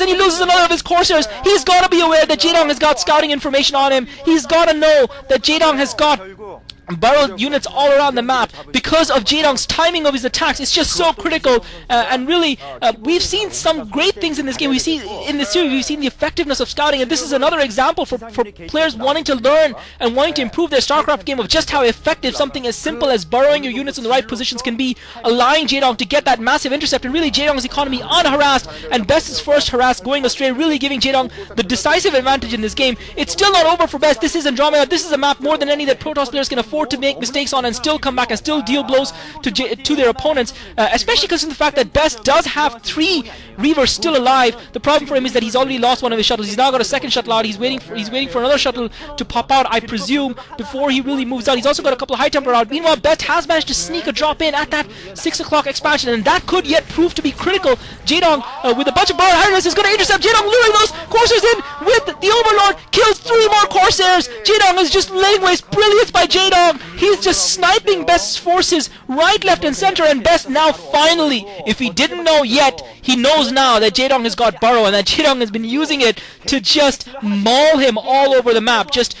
and he loses another of his Corsairs. He's got to be aware that Jaedong has got scouting information on him. He's got to know that Jaedong has got burrowed units all around the map because of Jaedong's timing of his attacks. It's just so critical, and really we've seen some great things in this game. We see in this series, we've seen the effectiveness of scouting, and this is another example for players wanting to learn and wanting to improve their StarCraft game of just how effective something as simple as burrowing your units in the right positions can be, allowing Jaedong to get that massive intercept, and really Jaedong's economy unharassed, and Best is first harassed going astray, really giving Jaedong the decisive advantage in this game. It's still not over for Best. This is Andromeda. This is a map more than any that Protoss players can afford to make mistakes on and still come back and still deal blows to their opponents, especially because of the fact that Best does have 3 Reavers still alive. The problem for him is that he's already lost one of his shuttles. He's now got a second shuttle out. He's waiting for another shuttle to pop out, I presume, before he really moves out. He's also got a couple of High Templar out. Meanwhile, Best has managed to sneak a drop in at that 6 o'clock expansion, and that could yet prove to be critical. Jaedong, with a bunch of Burrow Harriers, is going to intercept. Jaedong luring those Corsairs in with the Overlord, kills 3 more Corsairs. Jaedong is just laying waste. Brilliance by Jaedong. He's just sniping Best's forces right, left, and center, and Best now finally, if he didn't know yet, he knows now that Jaedong has got Burrow, and that Jaedong has been using it to just maul him all over the map, just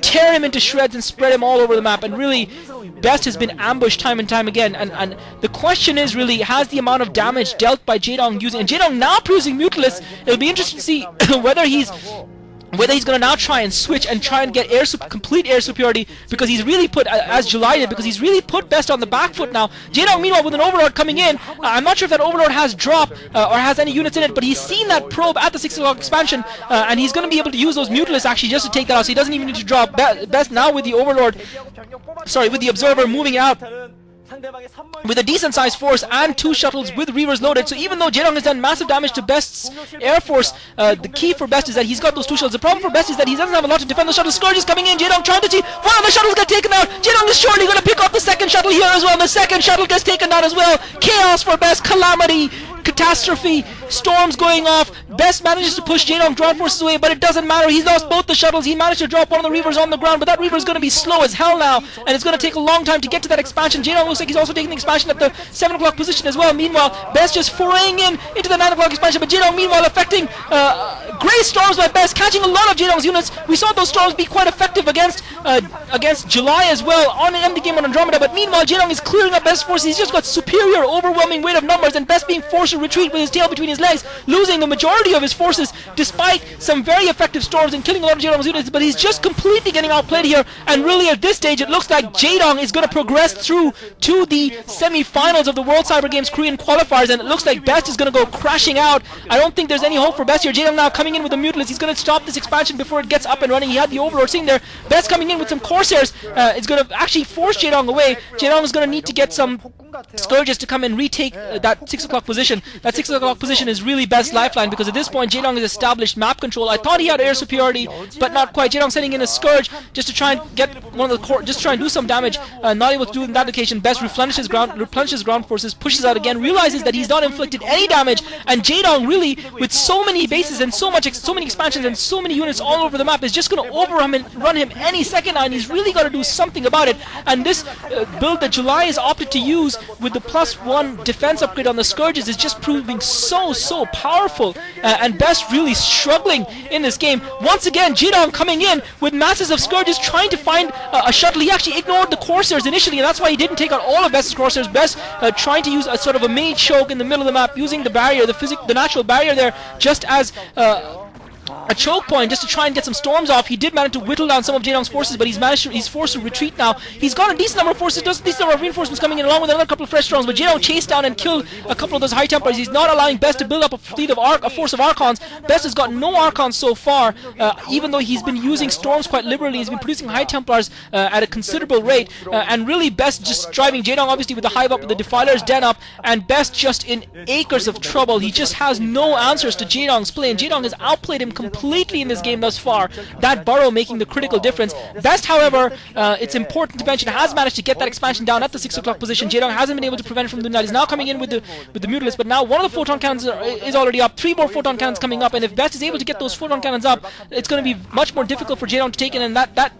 tear him into shreds and spread him all over the map, and really Best has been ambushed time and time again, and the question is really, has the amount of damage dealt by Jaedong using, and Jaedong now producing Mutalisk. It'll be interesting to see whether he's going to now try and switch and try and get complete air superiority, because he's really put, as July did, because he's really put Best on the back foot now. Jaedong, meanwhile, with an Overlord coming in, I'm not sure if that Overlord has drop or has any units in it, but he's seen that probe at the 6 o'clock expansion, and he's going to be able to use those Mutalisks actually just to take that out, so he doesn't even need to drop. Best now with the Overlord, with the Observer moving out with a decent sized force and 2 shuttles with Reavers loaded. So even though Jaedong has done massive damage to Best's air force, the key for Best is that he's got those 2 shuttles. The problem for Best is that he doesn't have a lot to defend the shuttle. Scourge is coming in. Jaedong trying to see one of the shuttles get taken out. Jaedong is surely going to pick up the second shuttle here as well. The second shuttle gets taken down as well. Chaos for Best. Calamity. Catastrophe, storms going off. Best manages to push Jaedong drone forces away, but it doesn't matter. He's lost both the shuttles. He managed to drop one of the Reavers on the ground, but that Reaver is going to be slow as hell now, and it's going to take a long time to get to that expansion. Jaedong looks like he's also taking the expansion at the 7 o'clock position as well. Meanwhile, Best just foraying into the 9 o'clock expansion, but Jaedong meanwhile affecting great storms by Best, catching a lot of Jaedong's units. We saw those storms be quite effective against July as well on an empty game on Andromeda, but meanwhile Jaedong is clearing up Best's forces. He's just got superior, overwhelming weight of numbers, and Best being forced to retreat with his tail between his legs, losing the majority of his forces despite some very effective storms and killing a lot of Jaedong's units, but he's just completely getting outplayed here, and really at this stage it looks like Jaedong is going to progress through to the semi-finals of the World Cyber Games Korean qualifiers, and it looks like Best is going to go crashing out. I don't think there's any hope for Best here. Jaedong now coming in with the Mutalisk. He's going to stop this expansion before it gets up and running. He had the Overlord sitting there. Best coming in with some Corsairs. It's going to actually force Jaedong away. Jaedong is going to need to get some Scourges to come and retake that 6 o'clock position. That 6 o'clock position is really Best's lifeline, because at this point Jaedong has established map control. I thought he had air superiority, but not quite. Jaedong sending in a Scourge just to try and get one of the just try and do some damage. Not able to do it in that occasion. Best replenishes ground forces, pushes out again, realizes that he's not inflicted any damage, and Jaedong really, with so many bases and so many expansions and so many units all over the map, is just going to overrun him any second now, and he's really got to do something about it. And this build that July has opted to use with the +1 defense upgrade on the Scourges is just proving so powerful, and Best really struggling in this game. Once again, Jaedong coming in with masses of Scourges, trying to find a shuttle. He actually ignored the Corsairs initially, and that's why he didn't take out all of Best's Corsairs. Best trying to use a sort of a mini choke in the middle of the map, using the barrier, the natural barrier there, just as a choke point, just to try and get some storms off. He did manage to whittle down some of Jaedong's forces, but he's forced to retreat now. He's got a decent number of forces, a decent number of reinforcements coming in, along with another couple of fresh storms, but Jaedong chased down and killed a couple of those High Templars. He's not allowing Best to build up a force of Archons. Best has got no Archons so far, even though he's been using storms quite liberally. He's been producing High Templars at a considerable rate, and really Best just driving Jaedong obviously with the Hive up, with the Defiler's Den up, and Best just in acres of trouble. He just has no answers to Jaedong's play, and Jaedong has outplayed him him completely in this game thus far. That burrow making the critical difference. Best, however, it's important to mention, has managed to get that expansion down at the 6 o'clock position. Jaedong hasn't been able to prevent it from doing that. He's now coming in with the Mutalisk, but now one of the photon cannons is already up. 3 more photon cannons coming up, and if Best is able to get those photon cannons up, it's going to be much more difficult for Jaedong to take in, and that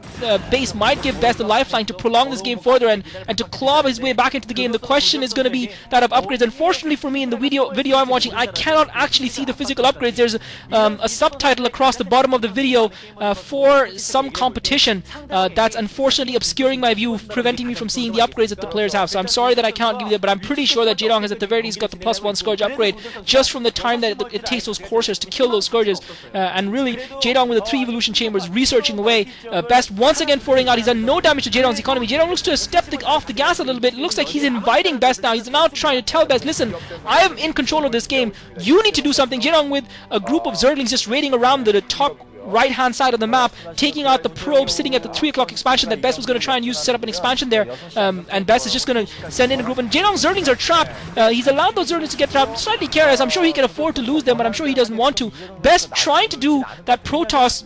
base might give Best a lifeline to prolong this game further and to claw his way back into the game. The question is going to be that of upgrades. Unfortunately for me, in the video I'm watching, I cannot actually see the physical upgrades. There's a subtitle across the bottom of the video for some competition that's unfortunately obscuring my view, preventing me from seeing the upgrades that the players have. So I'm sorry that I can't give you that, but I'm pretty sure that Jaedong has at the very least got the +1 Scourge upgrade just from the time that it takes those Coursers to kill those Scourges. And really, Jaedong with the 3 evolution chambers researching away. Best once again pouring out. He's done no damage to Jaedong's economy. Jaedong looks to have stepped off the gas a little bit. It looks like he's inviting Best now. He's now trying to tell Best, listen, I am in control of this game. You need to do something. Jaedong with a group of Zerglings just raiding around the top right hand side of the map, taking out the probe sitting at the 3 o'clock expansion that Best was going to try and use to set up an expansion there, and Best is just going to send in a group, and Jaedong's Zerglings are trapped. He's allowed those Zerglings to get trapped, slightly careless. I'm sure he can afford to lose them, but I'm sure he doesn't want to. Best trying to do that Protoss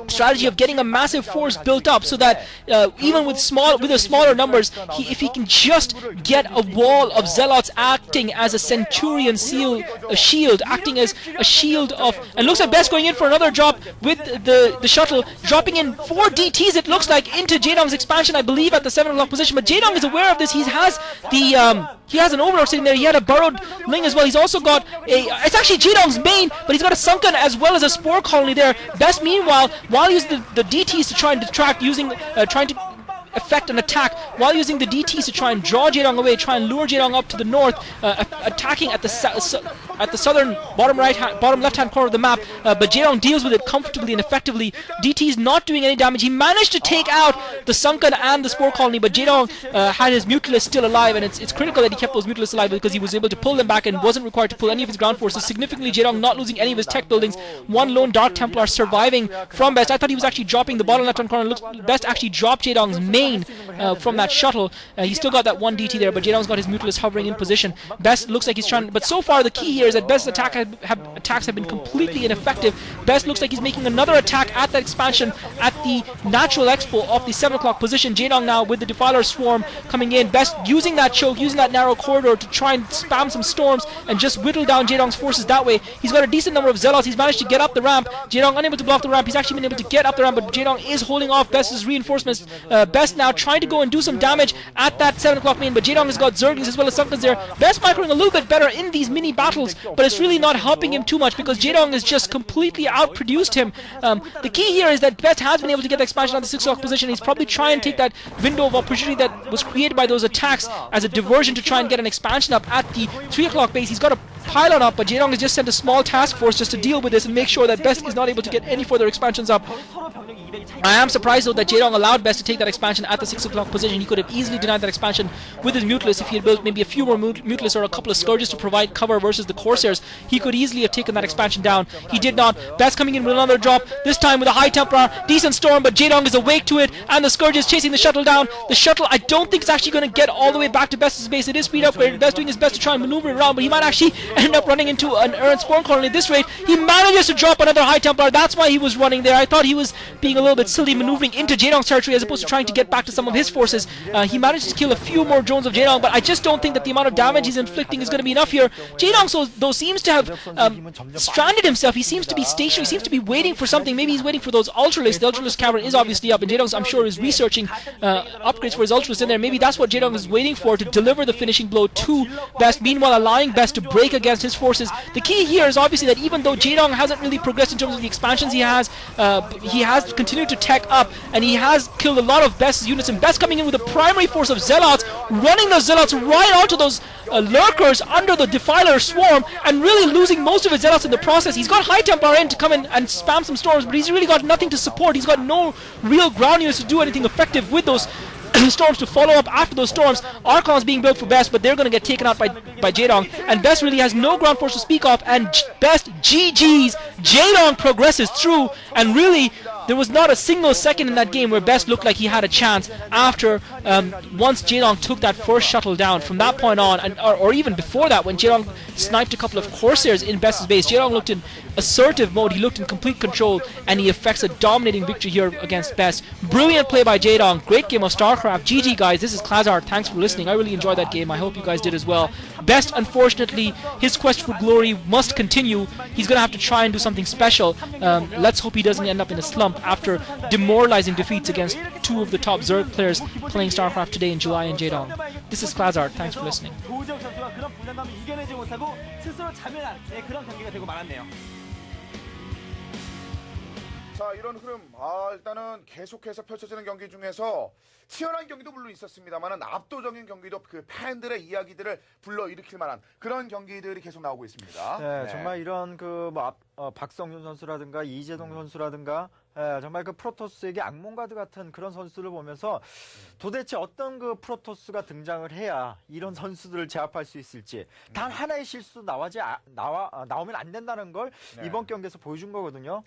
strategy of getting a massive force built up so that even with the smaller numbers, if he can just get a wall of zealots acting as a centurion shield, acting as a shield of, and looks like Best going in for another drop with the shuttle, dropping in 4 DTs it looks like into Jaedong's expansion, I believe at the 7 o'clock position, but Jaedong is aware of this. He has an Overlord sitting there. He had a burrowed Ling as well. He's also got it's actually Jaedong's main, but he's got a Sunken as well as a Spore Colony there. Best meanwhile, while using the DTs to try and detract, trying to effect an attack, while using the DTs to try and draw Jaedong away, try and lure Jaedong up to the north, attacking at the southern bottom left hand corner of the map, but Jaedong deals with it comfortably and effectively. DT's not doing any damage. He managed to take out the Sunken and the Spore Colony, but Jaedong had his Mutalisk still alive, and it's critical that he kept those Mutalisks alive because he was able to pull them back and wasn't required to pull any of his ground forces. Significantly, Jaedong not losing any of his tech buildings. One lone Dark Templar surviving from Best. I thought he was actually dropping the bottom left hand corner. Best actually dropped Jaedong's main from that shuttle. He still got that 1 DT there, but Jaedong's got his Mutalisk hovering in position. Best looks like he's trying, but so far the key here is that Best's attacks have been completely ineffective. Best looks like he's making another attack at that expansion at the natural expo of the 7 o'clock position. Jaedong now with the Defiler Swarm coming in. Best using that choke, using that narrow corridor to try and spam some storms and just whittle down Jaedong's forces that way. He's got a decent number of Zealots. He's managed to get up the ramp. Jaedong unable to block the ramp. He's actually been able to get up the ramp, but Jaedong is holding off Best's reinforcements. Best now trying to go and do some damage at that 7 o'clock main, but Jaedong has got Zerglings as well as Sunkens there. Best microing a little bit better in these mini battles, but it's really not helping him too much because Jaedong has just completely outproduced him. The key here is that Best has been able to get the expansion on the 6 o'clock position. He's probably trying to take that window of opportunity that was created by those attacks as a diversion to try and get an expansion up at the 3 o'clock base. He's got a pylon up, but Jaedong has just sent a small task force just to deal with this and make sure that Best is not able to get any further expansions up. I am surprised though that Jaedong allowed Best to take that expansion at the 6 o'clock position. He could have easily denied that expansion with his Mutalisk if he had built maybe a few more Mutalisks or a couple of Scourges to provide cover versus the Corsairs. He could easily have taken that expansion down. He did not. Best coming in with another drop, this time with a High Templar, decent storm, but Jaedong is awake to it, and the Scourges chasing the shuttle down. The shuttle, I don't think it's actually going to get all the way back to Best's base. It is speed upgraded. Best doing his best to try and maneuver it around, but he might actually end up running into an Errant Spawn Colony at this rate. He manages to drop another High Templar. That's why he was running there. I thought he was being a little bit silly maneuvering into Jaedong's territory as opposed to trying to get back to some of his forces. He managed to kill a few more drones of Jaedong, but I just don't think that the amount of damage he's inflicting is going to be enough here. Jaedong though seems to have stranded himself. He seems to be stationary. He seems to be waiting for something. Maybe he's waiting for those Ultralisks. The Ultralisk cavern is obviously up, and Jaedong, I'm sure, is researching upgrades for his Ultralisks in there. Maybe that's what Jaedong is waiting for to deliver the finishing blow to Best, meanwhile allowing Best to break against his forces. The key here is obviously that even though Jaedong hasn't really progressed in terms of the expansions he has continued to tech up, and he has killed a lot of Best's units, and Best coming in with a primary force of Zealots, running those Zealots right onto those lurkers under the Defiler Swarm, and really losing most of his Zealots in the process. He's got High Templar in to come in and spam some storms, but he's really got nothing to support. He's got no real ground units to do anything effective with those storms to follow up after those storms. Archons being built for Best, but they're going to get taken out by Jaedong, and Best really has no ground force to speak of, and Best GG's. Jaedong progresses through, and really there was not a single second in that game where Best looked like he had a chance after once Jaedong took that first shuttle down. From that point on, or even before that, when Jaedong sniped a couple of Corsairs in Best's base. Jaedong looked in assertive mode, he looked in complete control, and he effects a dominating victory here against Best. Brilliant play by Jaedong, great game of StarCraft. GG guys, this is Klazart, thanks for listening. I really enjoyed that game, I hope you guys did as well. Best, unfortunately, his quest for glory must continue. He's going to have to try and do something special. Let's hope he doesn't end up in a slump after demoralizing defeats against two of the top Zerg players playing StarCraft today in July and Jaedong. This is Klazart, thanks for listening. 도우정 선수가 그런 불안감을 이겨내지 못하고 스스로 자멸한 그런 경기가 되고 말았네요. 자, 이런 흐름, 일단은 계속해서 펼쳐지는 경기 중에서 치열한 경기도 물론 있었습니다만은 압도적인 경기도 그 팬들의 이야기들을 불러일으킬 만한 그런 경기들이 계속 나오고 있습니다. 네, 정말 이런 박성윤 선수라든가 이재동 선수라든가 정말 그 프로토스에게 악몽가드 같은 그런 선수를 보면서 도대체 어떤 그 프로토스가 등장을 해야 이런 선수들을 제압할 수 있을지 단 하나의 실수 나오면 안 된다는 걸 이번 경기에서 보여준 거거든요.